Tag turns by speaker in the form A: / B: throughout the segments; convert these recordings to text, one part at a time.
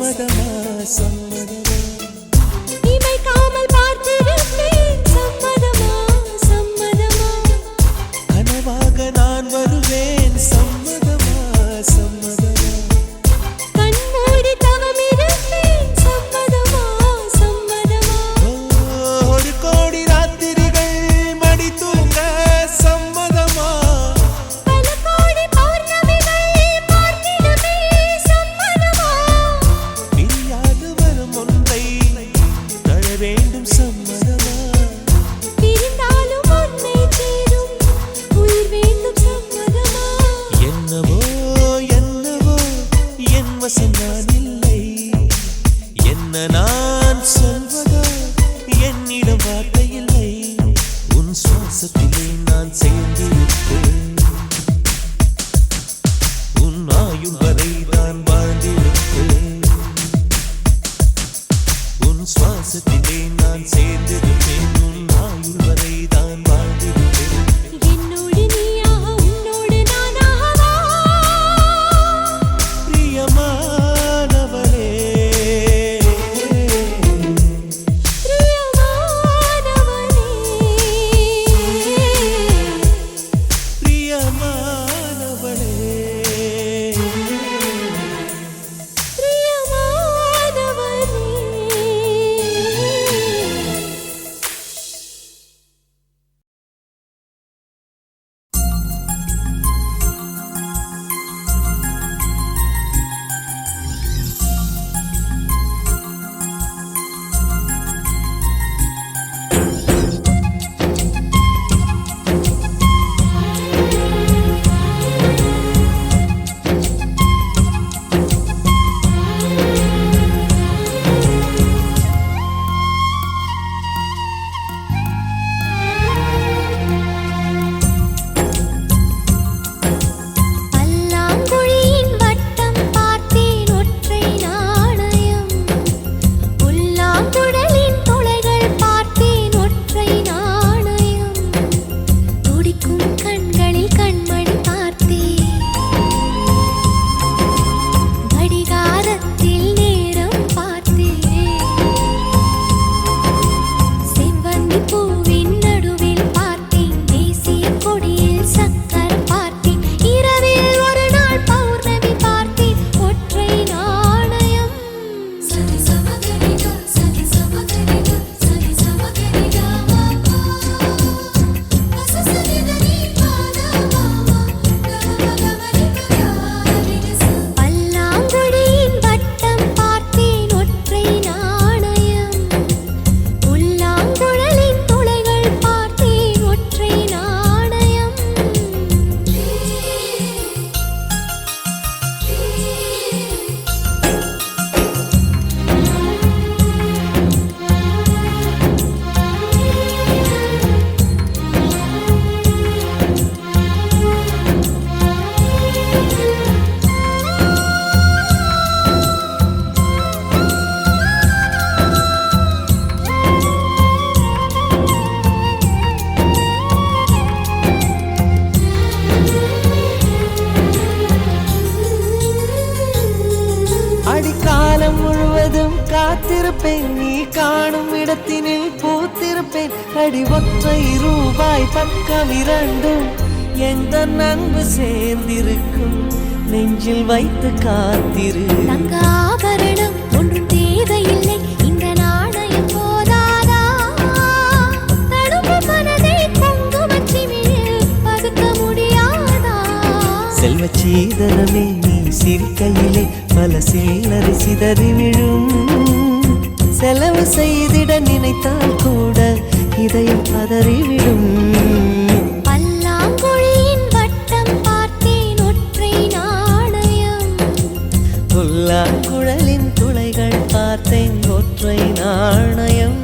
A: சம்மதமா சம்மதமா
B: இமைக்காமல் பார்த்திருப்பேன் சம்மதமா சம்மதமா
A: கனவாக நான் வருவேன் சம்மதமா சம்மதமா
B: கண்மூடி தவம் இருப்பேன் சம்மதமா சம்மதமா
A: ஒரு கோடி ராத்திரிகள் மடி தூங்க சம்மதமா
B: பல கோடி பௌர்ணமிகள் பார்த்திடுவே சம்மதமா
A: பிரியாது வரும் ஒன்றை தர வேண்டும் சம்மதமா
B: பிரிந்தாலும் உன்னை சேரும் உயிர் வேண்டும் சம்மதமா
A: என்னவோ என்னவோ என் வசம் நான் இல்லை என்ன நான் சொல்வதோ என்னிடம் வார்த்தை இல்லை உன் சுவாசத்திலே நான் சேர்ந்திருப்பேன் உன் ஆயுள் வரை நான் வாழ்ந்திருப்பேன் உன் சுவாசத்திலே நான் சேர்ந்திருப்பேன் உன் ஆயுள் வரை தான் வாழ்ந்திருப்பேன்
B: என்னோடு நீயாக உன்னோடு நானாகவா
A: பிரியமானவளே
B: பிரியமானவனே
A: பிரியமானவளே
B: பிரியமானவனே பல்லாங்குழியின் வட்டம் பார்த்தேன் ஒற்றை நாணயம் புல்லாங்குழலின் துளைகள் பார்த்தேன் ஒற்றை நாணயம் துடிக்கும் கண்களில் கண்மணி பார்த்தேன் கடிகாரத்தில் நேரம் பார்த்தேன் செவ்வந்தி பூவின் நடுவில் பார்த்தேன் தேசிய கொடியில் சக்கர பார்த்தேன் இரவில் ஒரு நாள் பௌர்ணமி பார்த்தேன் ஒற்றை நாணயம் சரி சமகரிகா சரி சமகரிகா சரி சமகரிகா மாமா அசசரிதனி பாதமாமா கமகமரிகா பல்லாங்குழியின் வட்டம் பார்த்தேன் ஒற்றை நாணயம் புல்லாங்குழலின் துளைகள் பார்த்தேன் ஒற்றை நாணயம்
A: அடிக்காலம் முழுவதும் காத்திருப்பேன் நீ காணும் இடத்தினில் பூத்திருப்பேன் அடி ஒற்றை ரூபாய் பக்கம் இரண்டும் எந்த அன்பு சேர்ந்திருக்கும் நெஞ்சில் வைத்து காத்திரு
B: தங்க ஆபரணம் ஒன்றும் தேவையில்லை இந்த நாணயம் போதாதா தடுப்பு மனதை குங்குமச் சிமிழில் பதுக்க முடியாதா
A: செல்வச் சீதனமே நீ சிரிக்கையிலே பல சில்லறை சிதறி விழும் செலவு செய்திட நினைத்தால் கூட இதயம் பதறிவிடும்
B: பல்லாங்குழியின் வட்டம் பார்த்தேன் ஒற்றை நாணயம்
A: புல்லாங்குழலின் துளைகள் பார்த்தேன் ஒற்றை நாணயம்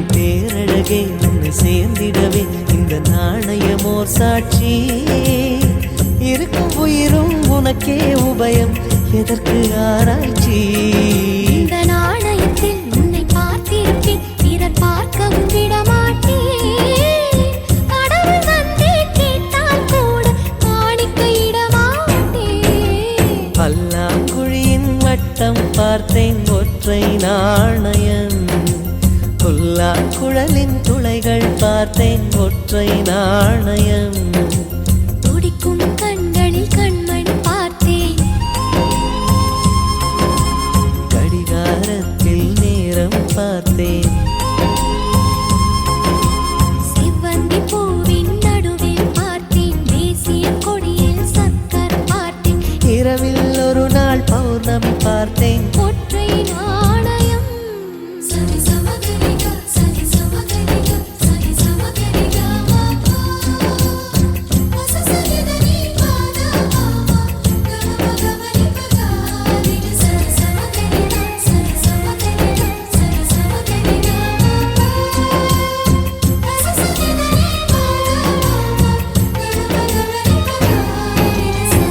A: பேரழகே உன்னை சேர்ந்திடவே இந்த நாணயமோர் சாட்சி இருக்கும் உயிரும் உனக்கே உபயம் எதற்கு ஆராய்ச்சி
B: இந்த நாணயத்தில் உன்னை பார்த்திருப்பேன் பிறர் பார்க்கவும் விடமாட்டேன் கடவுள் வந்தே கேட்டால் கூட காணிக்கையிடமாட்டேன்
A: பல்லாங்குழியின் வட்டம் பார்த்தேன் ஒற்றை நாணயம் புல்லாங்குழலின் துளைகள் பார்த்தேன் ஒற்றை நாணயம்
B: துடிக்கும் கண்களில் கண்மணி பார்த்தேன்
A: கடிகாரத்தில் நேரம் பார்த்தேன்
B: செவ்வந்தி பூவின் நடுவில் பார்த்தேன் தேசிய கொடியில் சக்கர் பார்த்தேன்
A: இரவில் ஒரு நாள் பௌர்ணமி பார்த்தேன்
B: ஒற்றை நாணயம் சரி சமகரிகா சரி சமகரிகா சரி சமகரிகா வசசரிதனி பாதா கமகமரி பகாரி சரி சமகரிகா சரி சமகரிகா சரி சமகரிகா வசசரிதனி பாதா கமகமரி பகாரி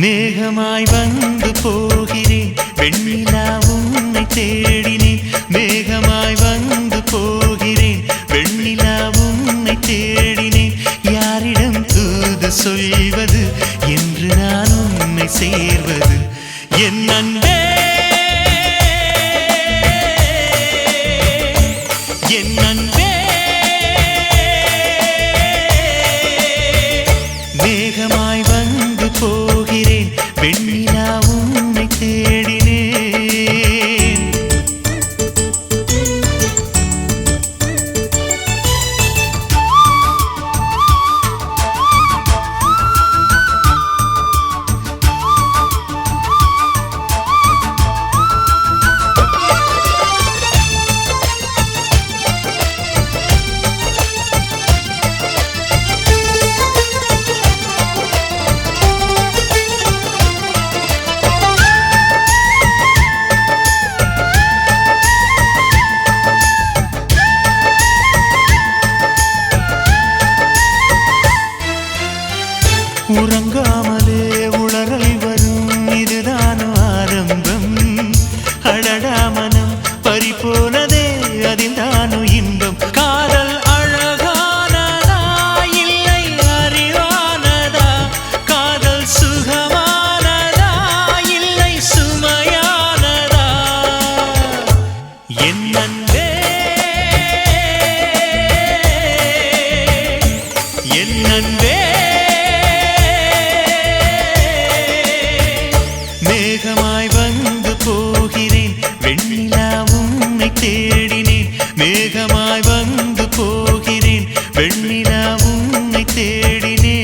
A: மேகமாய் வந்து போகிறேன் வெண்ணிலா உன்னை தேடினேன் மேகமாய் வந்து போகிறேன் வெண்ணிலா உன்னை தேடினேன் யாரிடம் தூது சொல்வது என்று நான் உன்னை சேர்வது என் அன்பே என் அன்பே மேகமாய் வந்து போகிறேன் வெண்ணிலா உன்னை தேடினேன் உறங்காமலே உளறல் வரும் இதுதான் ஆரம்பம் அடடா மனம் பறிபோனதே அதில் தானோ இன்பம் காதல் அழகானதா இல்லை அறிவானதா காதல் சுகமானதா இல்லை சுமையானதா என் அன்பே என் அன்பே மேகமாய் வந்து போகிறேன் வெண்ணிலா உன்னை தேடினேன் மேகமாய் வந்து போகிறேன் வெண்ணிலா உன்னை தேடினேன்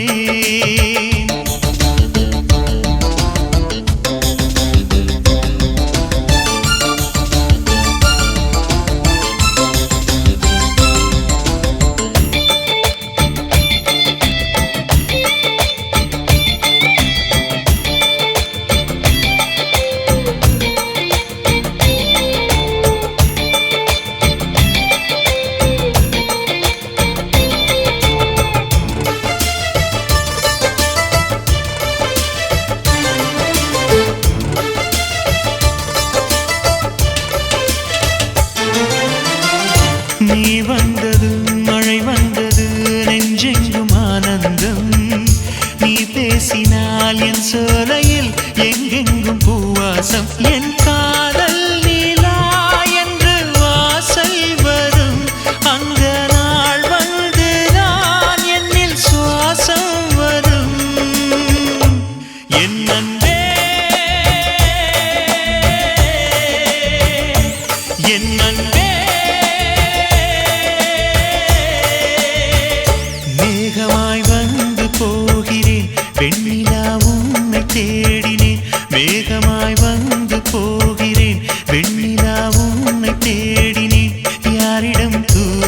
A: நீ வந்தது மழை வந்தது நெஞ்செங்கும் ஆனந்தம் நீ பேசினால் என் சோலையில் எங்கெங்கும் பூவாசம் என் காதல் நீலா என்று வாசல் வரும் அந்த நாள் வந்து நான் என்னில் சுவாசம் வரும் என் அன்பே என் அன்பே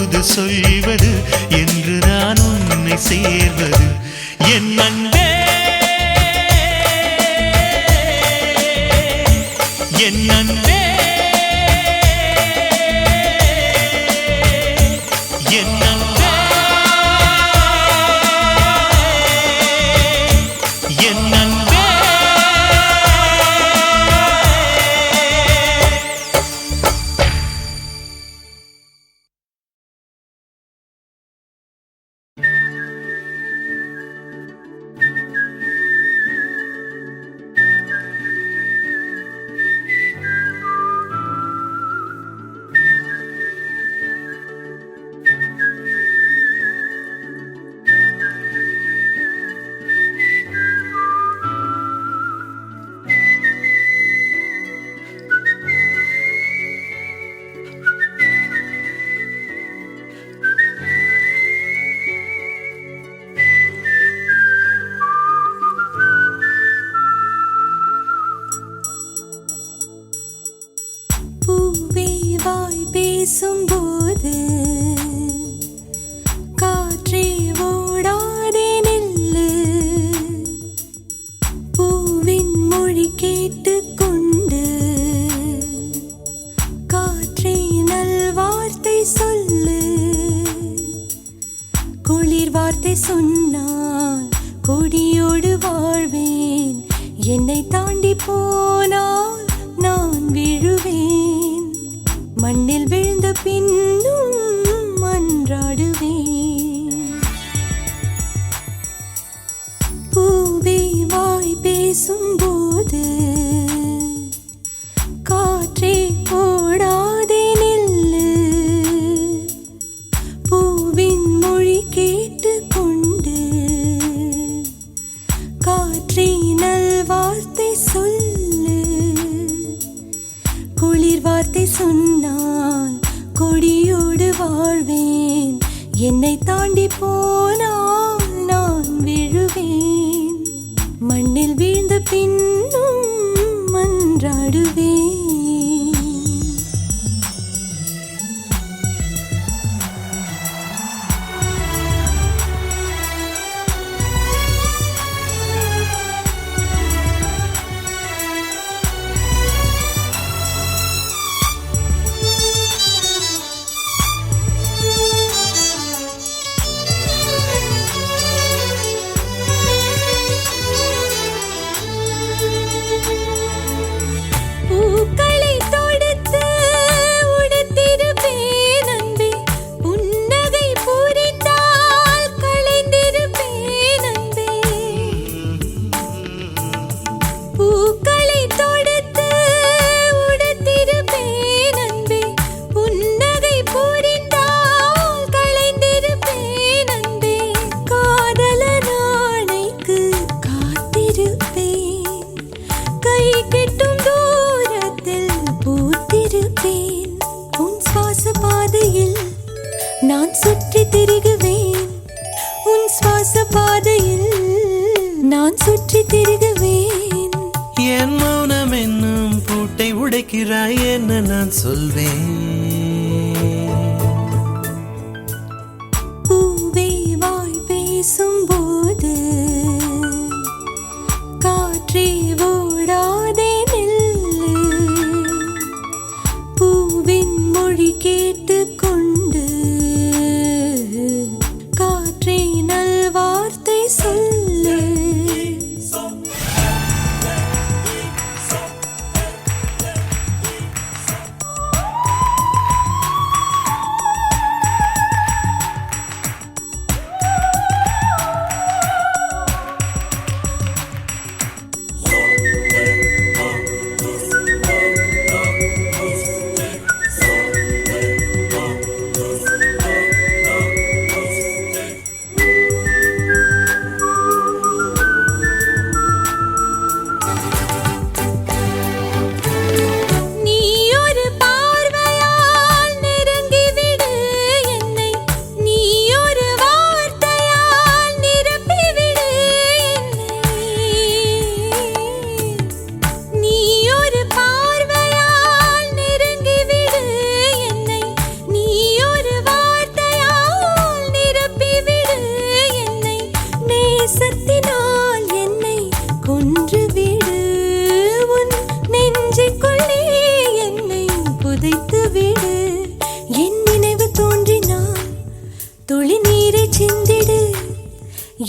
A: தூது சொல்வது என்று நான் உன்னை சேர்வது என் அன்பே என் அன்பே என் அன்பே என் அன்பே
B: பேசும்போது காற்றே ஓடாதே நில்லு பூவின் மொழி கேட்டுக்கொண்டு காற்றே நல்வார்த்தை சொல்லு குளிர் வார்த்தை சொன்னால் கொடியோடு வாழ்வேன் என்னை தாண்டி போனால் நான் விழுவேன் மண்ணில் விழுந்த பின்னும் மன்றாடுவேன் பூவே வாய் பேசும்போது காற்றே ஓடாதே நில்லு பூவின் மொழி கேட்டுக்கொண்டு காற்றே நல்வார்த்தை சொல்லு குளிர் வார்த்தை சொன்னால் கொடியோடு வாழ்வேன் என்னை தாண்டி போனால் நான் விழுவேன் மண்ணில் வீழ்ந்த பின்னும் மன்றாடுவேன் நான் சுற்றி திரிகுவேன் உன் சுவாச பாதையில் நான் சுற்றி திரிகுவேன்
A: என் மௌனம் என்னும் பூட்டை உடைக்கிறாய் என்ன நான் சொல்வேன்
B: பூவே வாய் பேசும்போது காற்றே ஓடாதே நில்லு பூவின் மொழி கேட்டுக்கொண்டு காற்றே நல்வார்த்தை சொல்லு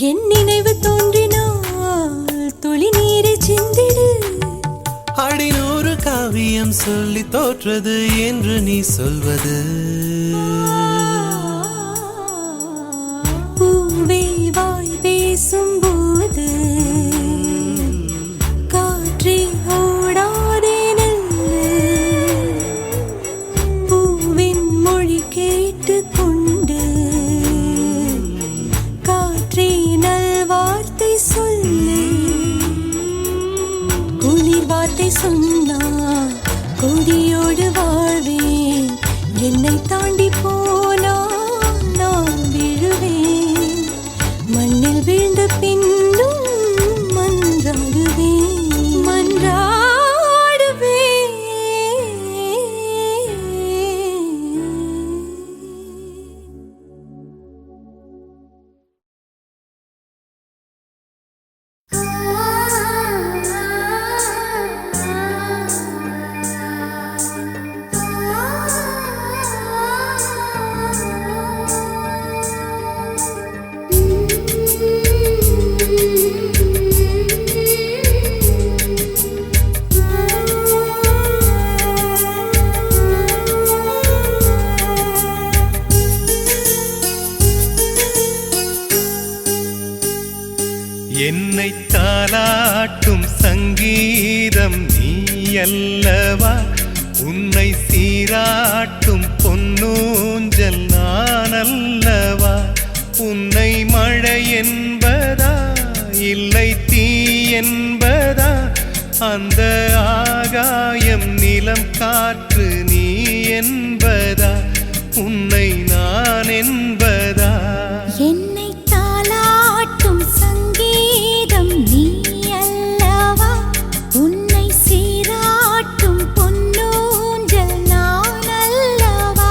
B: என் நினைவு தோன்றினால் துளி நீரை சிந்திடு.
A: அடிநூறு காவியம் சொல்லி தோற்றது என்று நீ சொல்வது.
B: பூவே வாய் பேசும்போது காற்றே ஓடாதே நில்லு. பூவின் மொழி கேட்டு கொண்டு காற்றே நல்வார்த்தை சொல்லு. குளிர் வார்த்தை சொன்னால் கொடியோடு வாழ்வேன். என்னை தாண்டி போனால் நான் விழுவேன். மண்ணில் வீழ்ந்த பின்னும் மன்றாடுவேன் மன்றாடுவேன்.
A: என்னை தாலாட்டும் சங்கீதம் நீ அல்லவா, உன்னை சீராட்டும் பொன்னூஞ்சல் நான் அல்லவா. உன்னை மழை என்பதா இல்லை தீ என்பதா, அந்த ஆகாயம் நிலம் காற்று நீ என்பதா, உன்னை நான் என்பதா.
B: என்னை தாலாட்டும் சங்கீதம் நீ அல்லவா, உன்னை சீராட்டும் பொன்னூஞ்சல் நான் அல்லவா.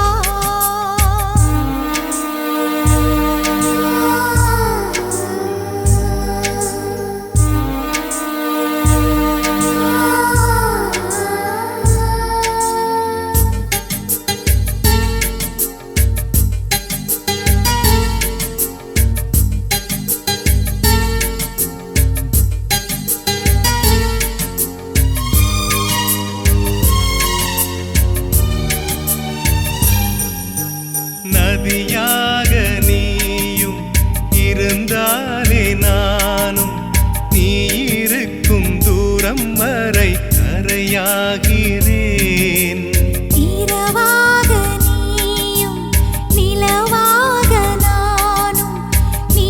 A: நதியாக நீயும் இருந்தாலே நானும், நீ இருக்கும் தூரம் வரை கரையாகிறேன்.
B: இரவாக நீயும் நிலவாக நானும், நீ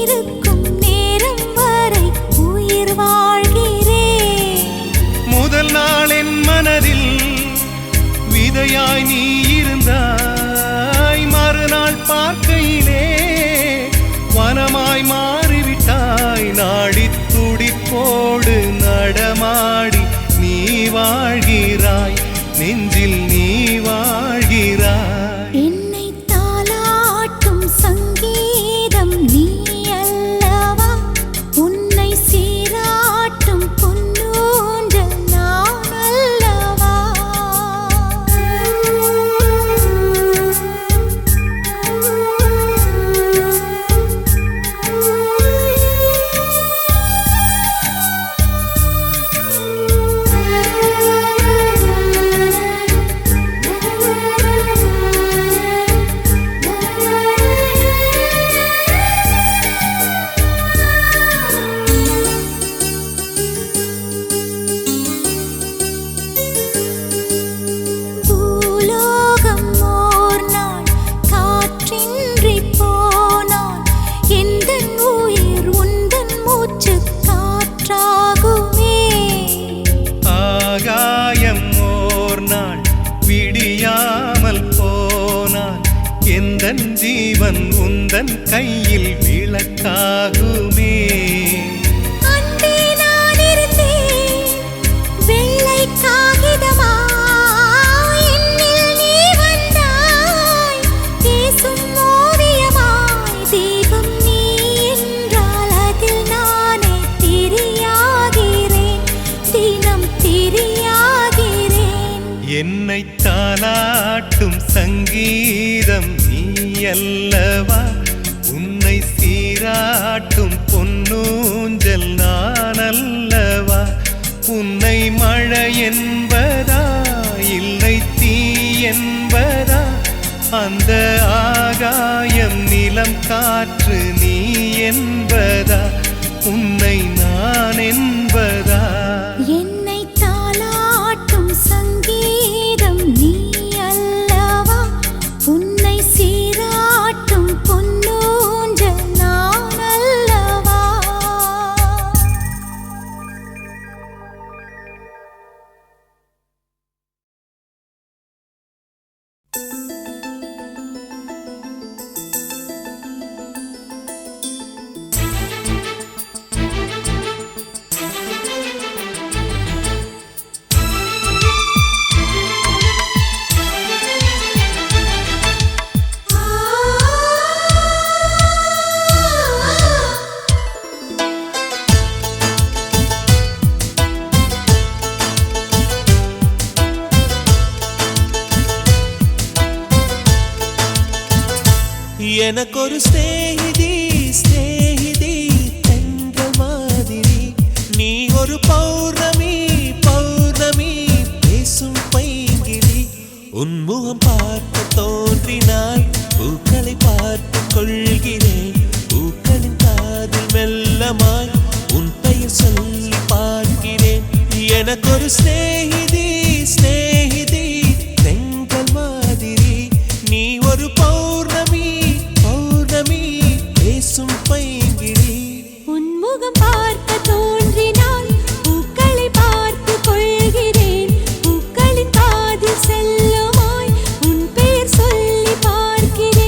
B: இருக்கும் நேரம் வரை உயிர் வாழ்கிறேன்.
A: முதல் நாள் என் மனதில் விதையாய் நீ இருந்தாய், மறுநாள் பார்க்கையிலே வனமாய் மாறிவிட்டாய். நாடி துடிப்போடு நடமாடி நீ வாழ்கிறாய், நெஞ்சில் நீ வாழ்கிறாய்.
B: என்னை தாலாட்டும் சங்கீதம் நீ அல்லவா, உன்னை சீராட்டும் பொன்னூஞ்சல் நான் அல்லவா. பூலோகம் ஓர் நாள் காற்றின்றி போனால், எந்தன் உயிர் உந்தன் மூச்சு காற்றாகுமே.
A: ஆகாயம் ஓர் நாள் விடியாமல் போனால், எந்தன் ஜீவன் உந்தன் கையில் விளக்காகுமே.
B: அன்பே நான் இருந்தேன் வெள்ளை காகிதமாய், என்னில் நீ வந்தாய் பேசும் ஓவியமாய். தீபம் நீ என்றால் அதில் நானே திரியாகிறேன், தினம் திரியாகிறேன்.
A: என்னை தாலாட்டும் சங்கீதம் நீ அல்லவா, உன்னை சீ நீராட்டும் பொன்னூஞ்சல் நான் அல்லவா? உன்னை மழை என்பதா இல்லை தீ என்பதா? அந்த ஆகாயம் நிலம் காற்று நீ என்பதா? உன்னை நான் என்பதா?
B: என்னை தாலாட்டும் சங்கீதம் நீ அல்லவா? உன்னை சீராட்டும் பொன்னூஞ்சல் நான் அல்லவா?
A: எனக்கொரு ஸ்நேகிதி ஸ்நேகிதி என்ற மாதிரி, நீ ஒரு பௌர்ணமி பௌர்ணமி பேசும் பைங்கிளி. உன்முகம் பார்க்க தோன்றினாய், பூக்களை பார்த்து கொள்கிறேன். பூக்களின் காதில் மெல்லமாய் உன் பெயர் சொல்லி பார்க்கிறேன். எனக்கொரு ஸ்நேகிதி ஸ்நேகிதி தெங்கள் மாதிரி, நீ ஒரு பௌர்ணமி பௌர்ணமி பேசும் பைங்கிளி.
B: உன்முகம் பார்க்க தோன்றினால் பூக்களை பார்த்து கொள்கிறேன். பூக்களின் காதில் செல்லுமாய் உன் பெயர் சொல்லி பார்க்கிறேன்.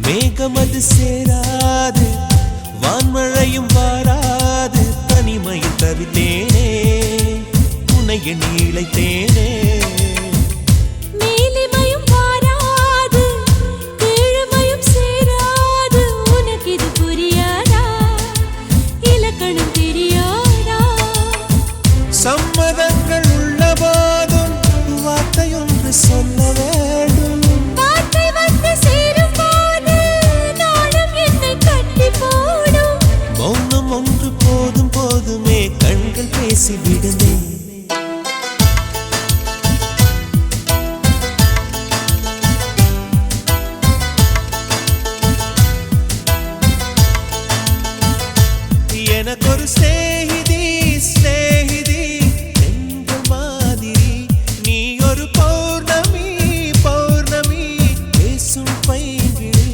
A: மேகமது சேராது, வான்மழையும் வாராது, தனிமையில் தவித்தேனே, உன்னை எண்ணி இளைத்தேனே.
B: மேலிமையும் வாராது, கீழ்மையும் சேராது, உனக்கு இது புரியாதா? இலக்கணம் தெரியாதா?
A: சம்மதங்கள் உள்ள போதும் வார்த்தையொன்று சொல்ல வேண்டும்.
B: வார்த்தை வந்து சேரும் போது நானும் என்னை கட்டி போடும்.
A: மௌனம் ஒன்று போதும் போதுமே, கண்கள் பேசிவிடுமே. எனக்கொரு ஸ்நேகிதி ஸ்நேகிதி எங்கள் மாதிரி, நீ ஒரு பௌர்ணமி பௌர்ணமி பேசும் பைங்கிளி.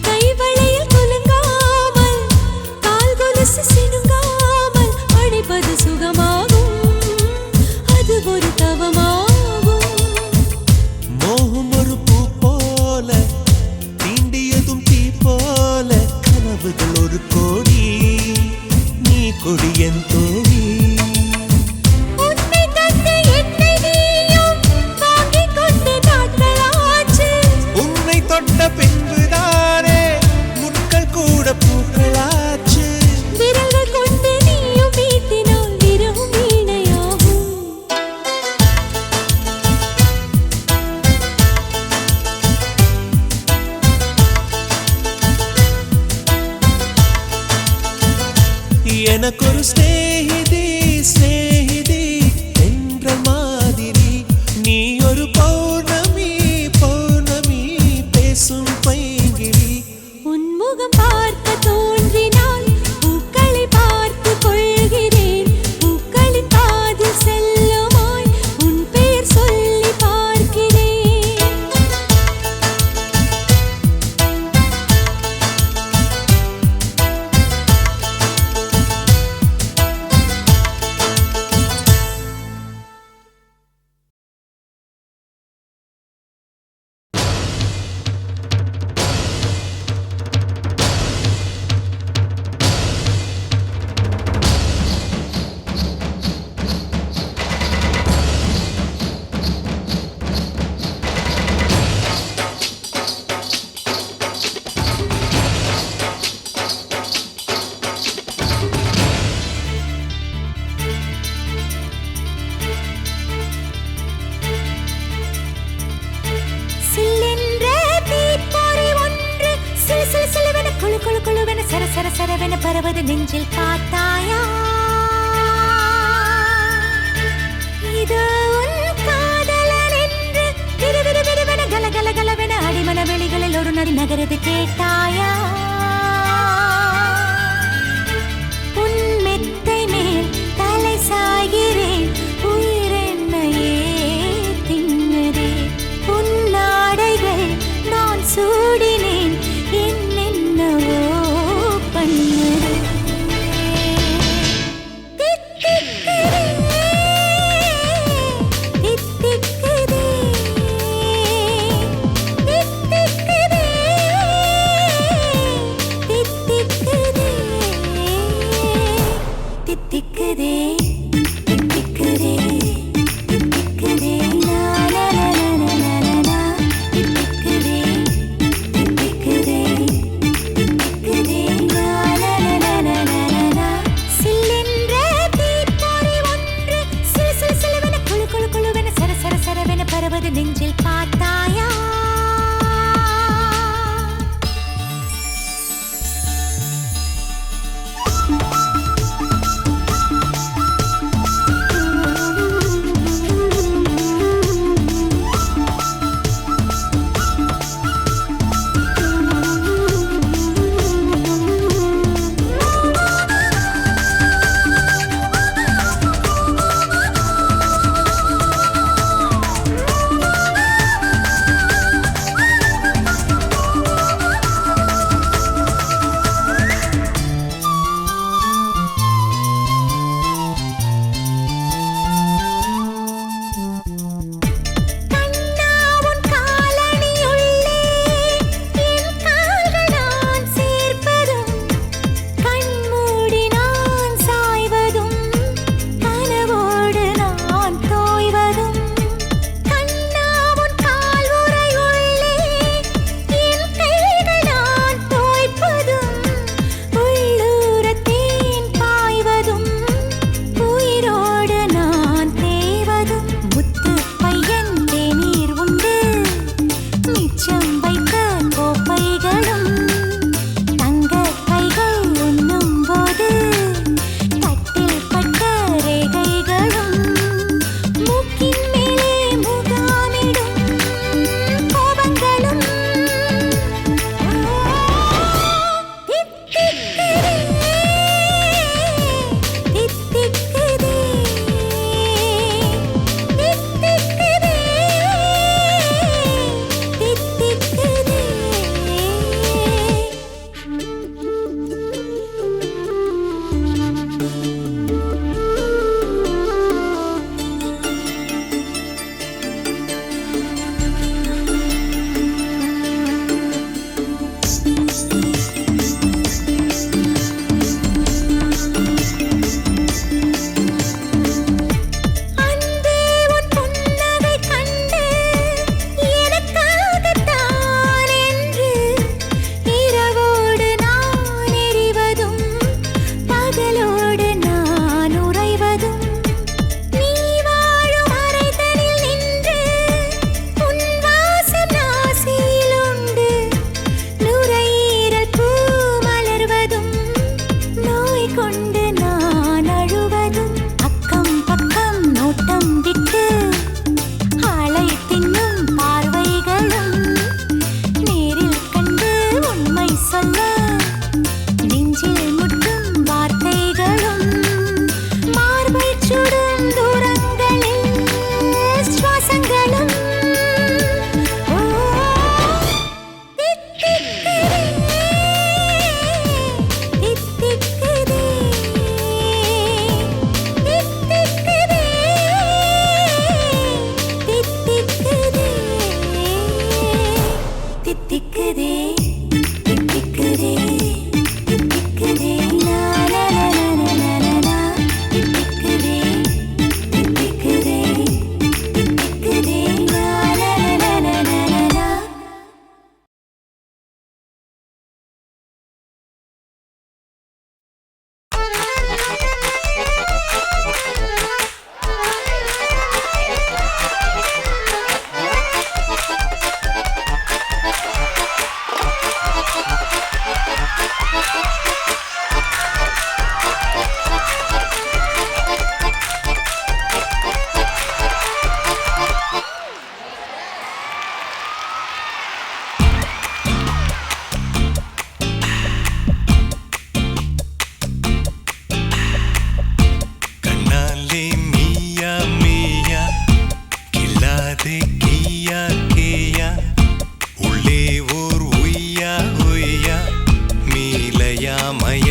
B: கைவளையில் குலுங்காமல், கால் கொலுசு சிணுங்காமல் அணைப்பது சுகமாகும். அது ஒரு தவமாகும்.
A: மோகம் ஒரு பூ போல, தீண்டியதும் தீ போல, கனவுகள் ஒரு கோடி, நீ கொடி என் தோழி.
B: உன்னை தந்து என்னை நீயும் வாங்கிக் கொண்டு நாட்களாச்சு.
A: உன்னை தொட்ட பின்புதானே முட்கள் கூட பூக்களாச்சு.
B: விரல்கள் கொண்டு நீயும் மீட்டினால் விரவும் வீணையாகும்.
A: எனக்கொரு ஸ்நேகிதி ஸ்நேகிதி என்ற மாதிரி நீ ஒரு பௌர்ணமி பௌர்ணமி பேசும் பைங்கிழி
B: உன்முகம் பார்க்க தோன்றினால் பூக்களை பார்த்து கொள்கிறேன் பூக்களின் காதில் செல்லுமாய் உன் பெயர் சொல்லி பார்க்கிறேன் சரவென பரவது நெஞ்சில் பார்த்தாயா இது உன் காதலன் என்று விறுவிறுவென கலகலகலவென அடிமன வெளிகளில் ஒரு நடி நகரது கேட்டாயா உன் மெத்தை மேல் தலை சாய்கிறேன் உயிரென்னையே தின்னதே உன் நாடைகள் நான் சூடினேன் என்னென்னவோ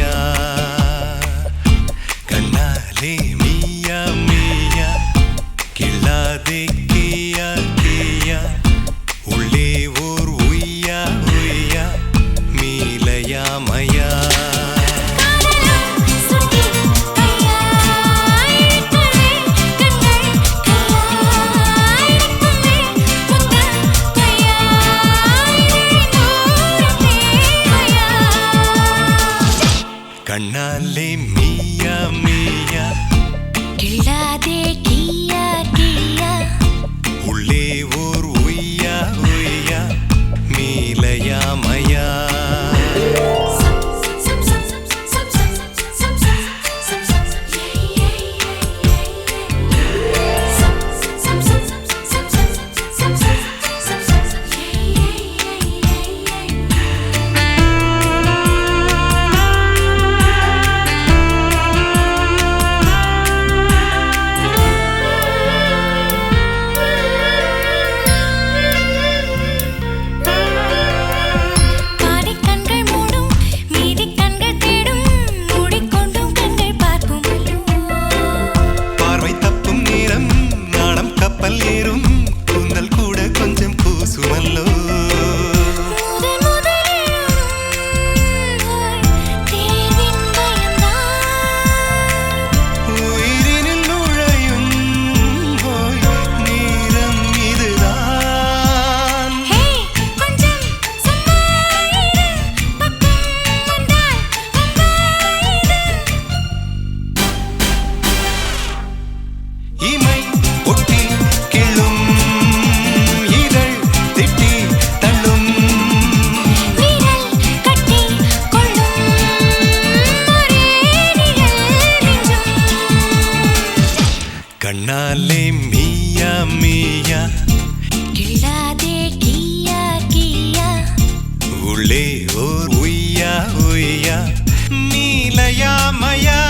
A: மயா கண்ணாலே மியா மியா கிள்ளாதே கியா கியா உள்ளே ஓர் உய்யா உய்யா மீலையா மயா கண்ணாலே மியா மியா
B: கிள்ளாதே கியா கியா
A: உள்ளே ஓர் உய்யா உய்யா மீலையா மயா கண்ணாலே மியா மியா
B: கிள்ளாதே கியா கியா
A: உள்ளே ஓர் உய்யா உய்யா மீலையா மயா